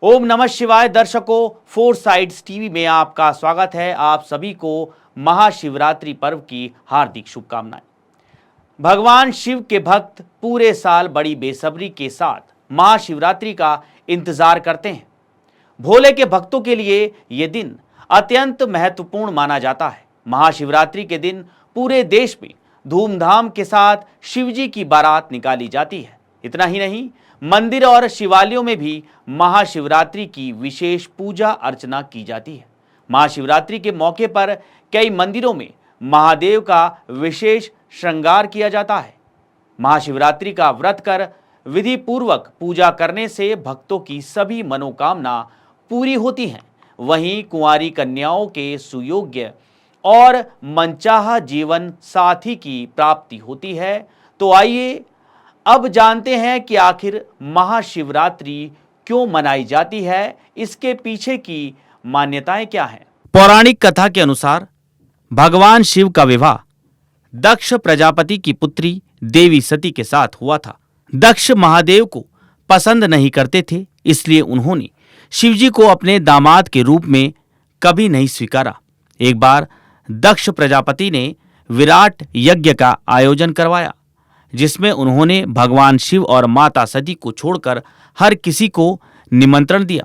ओम नमः शिवाय दर्शकों, फोर साइड्स टीवी में आपका स्वागत है। आप सभी को महाशिवरात्रि पर्व की हार्दिक शुभकामनाएं। भगवान शिव के भक्त पूरे साल बड़ी बेसब्री के साथ महाशिवरात्रि का इंतजार करते हैं। भोले के भक्तों के लिए यह दिन अत्यंत महत्वपूर्ण माना जाता है। महाशिवरात्रि के दिन पूरे देश में धूमधाम के साथ शिवजी की बारात निकाली जाती है। इतना ही नहीं, मंदिर और शिवालयों में भी महाशिवरात्रि की विशेष पूजा अर्चना की जाती है। महाशिवरात्रि के मौके पर कई मंदिरों में महादेव का विशेष श्रृंगार किया जाता है। महाशिवरात्रि का व्रत कर विधि पूर्वक पूजा करने से भक्तों की सभी मनोकामना पूरी होती हैं। वहीं कुंवारी कन्याओं के सुयोग्य और मनचाहा जीवन साथी की प्राप्ति होती है। तो आइए अब जानते हैं कि आखिर महाशिवरात्रि क्यों मनाई जाती है, इसके पीछे की मान्यताएं क्या हैं। पौराणिक कथा के अनुसार भगवान शिव का विवाह दक्ष प्रजापति की पुत्री देवी सती के साथ हुआ था। दक्ष महादेव को पसंद नहीं करते थे, इसलिए उन्होंने शिवजी को अपने दामाद के रूप में कभी नहीं स्वीकारा। एक बार दक्ष प्रजापति ने विराट यज्ञ का आयोजन करवाया, जिसमें उन्होंने भगवान शिव और माता सती को छोड़कर हर किसी को निमंत्रण दिया।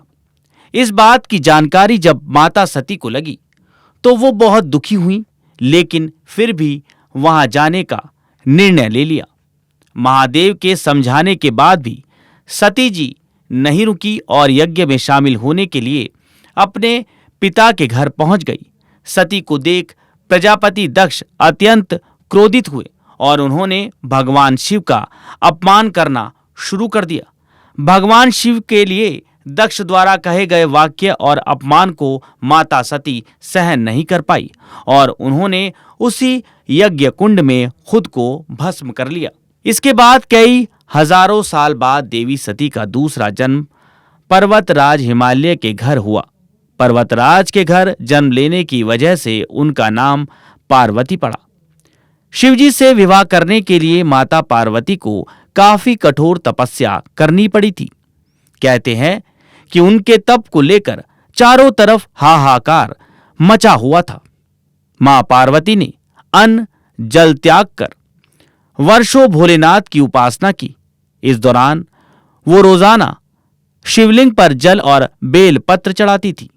इस बात की जानकारी जब माता सती को लगी तो वो बहुत दुखी हुई, लेकिन फिर भी वहां जाने का निर्णय ले लिया। महादेव के समझाने के बाद भी सती जी नहीं रुकी और यज्ञ में शामिल होने के लिए अपने पिता के घर पहुंच गई। सती को देख प्रजापति दक्ष अत्यंत क्रोधित हुए और उन्होंने भगवान शिव का अपमान करना शुरू कर दिया। भगवान शिव के लिए दक्ष द्वारा कहे गए वाक्य और अपमान को माता सती सहन नहीं कर पाई और उन्होंने उसी यज्ञ कुंड में खुद को भस्म कर लिया। इसके बाद कई हजारों साल बाद देवी सती का दूसरा जन्म पर्वतराज हिमालय के घर हुआ। पर्वतराज के घर जन्म लेने की वजह से उनका नाम पार्वती पड़ा। शिवजी से विवाह करने के लिए माता पार्वती को काफी कठोर तपस्या करनी पड़ी थी। कहते हैं कि उनके तप को लेकर चारों तरफ हाहाकार मचा हुआ था। मां पार्वती ने अन्न जल त्याग कर वर्षों भोलेनाथ की उपासना की। इस दौरान वो रोजाना शिवलिंग पर जल और बेल पत्र चढ़ाती थी,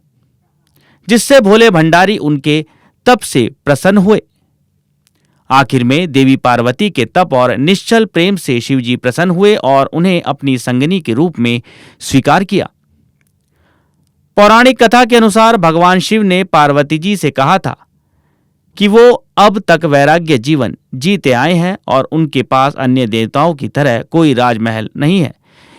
जिससे भोले भंडारी उनके तप से प्रसन्न हुए। आखिर में देवी पार्वती के तप और निश्चल प्रेम से शिवजी प्रसन्न हुए और उन्हें अपनी संगिनी के रूप में स्वीकार किया। पौराणिक कथा के अनुसार भगवान शिव ने पार्वती जी से कहा था कि वो अब तक वैराग्य जीवन जीते आए हैं और उनके पास अन्य देवताओं की तरह कोई राजमहल नहीं है,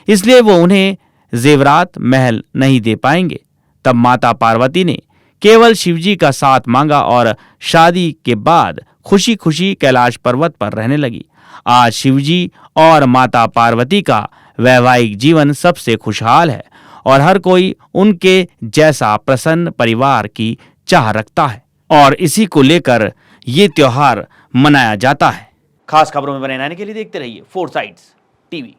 इसलिए वो उन्हें जेवरात महल नहीं दे पाएंगे। तब माता पार्वती ने केवल शिवजी का साथ मांगा और शादी के बाद खुशी खुशी कैलाश पर्वत पर रहने लगी। आज शिवजी और माता पार्वती का वैवाहिक जीवन सबसे खुशहाल है और हर कोई उनके जैसा प्रसन्न परिवार की चाह रखता है और इसी को लेकर ये त्योहार मनाया जाता है। खास खबरों में बने रहने के लिए देखते रहिए फोर साइड्स टीवी।